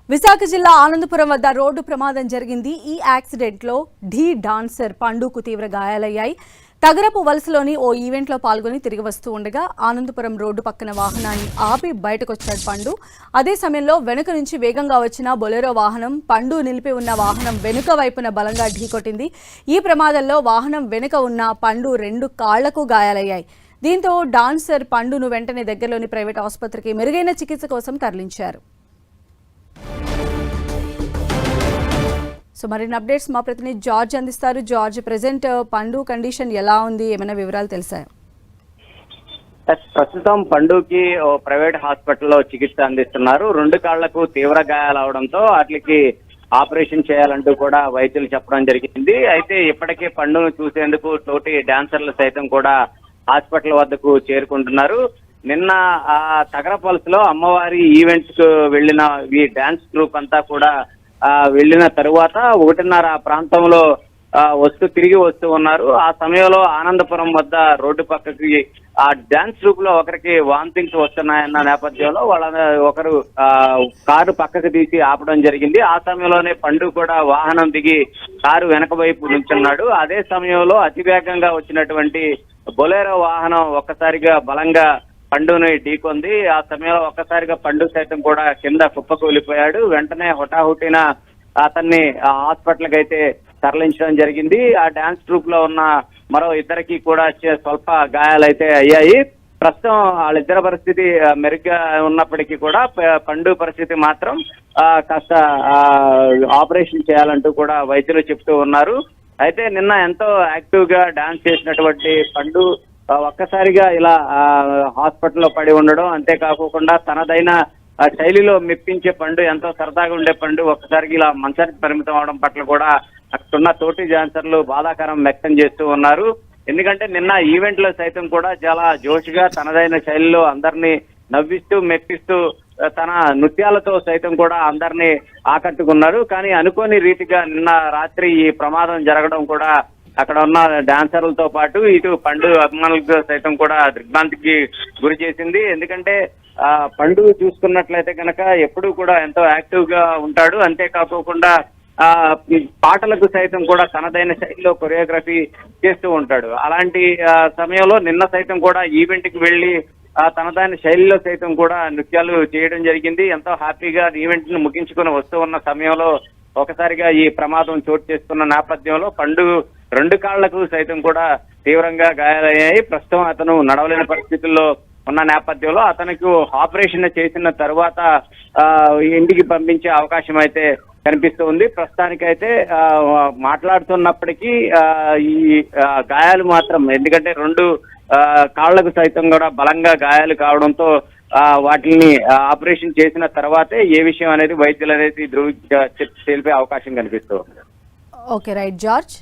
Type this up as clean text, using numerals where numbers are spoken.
విశాఖ జిల్లా ఆనందపురం వద్ద రోడ్డు ప్రమాదం జరిగింది. ఈ యాక్సిడెంట్ లో ఢీ డాన్సర్ పండుకు తీవ్ర గాయాలయ్యాయి. తగరపు వలసలోని ఓ ఈవెంట్ లో పాల్గొని తిరిగి వస్తూ ఉండగా ఆనందపురం రోడ్డు పక్కన వాహనాన్ని ఆపి బయటకొచ్చాడు పండు. అదే సమయంలో వెనుక నుంచి వేగంగా వచ్చిన బొలెరో వాహనం పండు నిలిపి ఉన్న వాహనం వెనుక వైపున బలంగా ఢీకొట్టింది. ఈ ప్రమాదంలో వాహనం వెనుక ఉన్న పండు 2 కాళ్లకు గాయాలయ్యాయి. దీంతో డాన్సర్ పండును వెంటనే దగ్గరలోని ప్రైవేట్ ఆసుపత్రికి మెరుగైన చికిత్స కోసం తరలించారు. సో మరిన్ని అప్డేట్స్ మా ప్రతినిధి జార్జ్ అందిస్తారు. జార్జ్, ప్రెసెంట్ పండు కండిషన్ ఎలా ఉంది, ఏమైనా వివరాలు తెలుసాయా? ప్రస్తుతం పండుకి ప్రైవేట్ హాస్పిటల్లో చికిత్స అందిస్తున్నారు. 2 కాళ్లకు తీవ్ర గాయాలు అవడంతో వాటికి ఆపరేషన్ చేయాలంటూ కూడా వైద్యులు చెప్పడం జరిగింది. అయితే ఇప్పటికే పండును చూసేందుకు తోటి డాన్సర్లు సైతం కూడా హాస్పిటల్ వద్దకు చేరుకుంటున్నారు. నిన్న తగరపల్స్లో అమ్మవారి ఈవెంట్ కు వెళ్లిన ఈ డాన్స్ గ్రూప్ అంతా కూడా వెళ్లిన తరువాత 1:30 ప్రాంతంలో తిరిగి వస్తూ ఉన్నారు. ఆ సమయంలో ఆనందపురం వద్ద రోడ్డు పక్కకి ఆ డాన్స్ గ్రూప్ లో ఒకరికి వామిటింగ్స్ వస్తున్నాయన్న నేపథ్యంలో ఒకరు కారు పక్కకు తీసి ఆపడం జరిగింది. ఆ సమయంలోనే పండు కూడా వాహనం దిగి కారు వెనక వైపు నుంచున్నాడు. అదే సమయంలో అతివేగంగా వచ్చినటువంటి బొలెరో వాహనం ఒక్కసారిగా బలంగా పండుని ఢీకొంది. ఆ సమయంలో ఒక్కసారిగా పండు సైతం కూడా కింద కుప్పకూలిపోయాడు. వెంటనే హుటాహుటిన అతన్ని హాస్పిటల్ కి అయితే తరలించడం జరిగింది. ఆ డాన్స్ ట్రూప్ లో ఉన్న మరో ఇద్దరికి కూడా స్వల్ప గాయాలైతే అయ్యాయి. ప్రస్తుతం వాళ్ళిద్దరి పరిస్థితి మెరుగ్గా ఉన్నప్పటికీ కూడా పండు పరిస్థితి మాత్రం కాస్త ఆపరేషన్ చేయాలంటూ కూడా వైద్యులు చెప్తూ ఉన్నారు. అయితే నిన్న ఎంతో యాక్టివ్ గా డాన్స్ చేసినటువంటి పండు ఒక్కసారిగా ఇలా హాస్పిటల్లో పడి ఉండడం, అంతేకాకుండా తనదైన శైలిలో మెప్పించే పండు, ఎంతో సరదాగా ఉండే పండు ఒక్కసారికి ఇలా మంచానికి పరిమితం అవడం పట్ల కూడా అక్కడున్న తోటి డాన్సర్లు బాధాకరం వ్యక్తం చేస్తూ ఉన్నారు. ఎందుకంటే నిన్న ఈవెంట్ లో సైతం కూడా చాలా జోష్గా తనదైన శైలిలో అందరినీ నవ్విస్తూ మెప్పిస్తూ తన నృత్యాలతో సైతం కూడా అందరినీ ఆకట్టుకున్నారు. కానీ అనుకోని రీతిగా నిన్న రాత్రి ఈ ప్రమాదం జరగడం కూడా అక్కడ ఉన్న డాన్సర్లతో పాటు ఇటు పండు అభిమానులకు సైతం కూడా దిగ్భ్రాంతికి గురి చేసింది. ఎందుకంటే పండు చూసుకున్నట్లయితే కనుక ఎప్పుడూ కూడా ఎంతో యాక్టివ్ గా ఉంటాడు. అంతేకాకుండా పాటలకు సైతం కూడా తనదైన శైలిలో కొరియోగ్రఫీ చేస్తూ ఉంటాడు. అలాంటి సమయంలో నిన్న సైతం కూడా ఈవెంట్ కి వెళ్లి తనదైన శైలిలో సైతం కూడా నృత్యాలు చేయడం జరిగింది. ఎంతో హ్యాపీగా ఈవెంట్ ను ముగించుకుని వస్తూ ఉన్న సమయంలో ఒకసారిగా ఈ ప్రమాదం చోటు చేసుకున్న నేపథ్యంలో పండు 2 కాళ్లకు సైతం కూడా తీవ్రంగా గాయాలయ్యాయి. ప్రస్తుతం అతను నడవలేని పరిస్థితుల్లో ఉన్న నేపథ్యంలో అతనికి ఆపరేషన్ చేసిన తర్వాత ఇంటికి పంపించే అవకాశం అయితే కనిపిస్తూ ఉంది. ప్రస్తుతానికైతే మాట్లాడుతున్నప్పటికీ ఈ గాయాలు మాత్రం, ఎందుకంటే 2 కాళ్లకు సైతం కూడా బలంగా గాయాలు కావడంతో వాటిని ఆపరేషన్ చేసిన తర్వాతే ఏ విషయం అనేది వైద్యులు అనేది తెలిపే అవకాశం కనిపిస్తూ ఉంది. Okay, right George.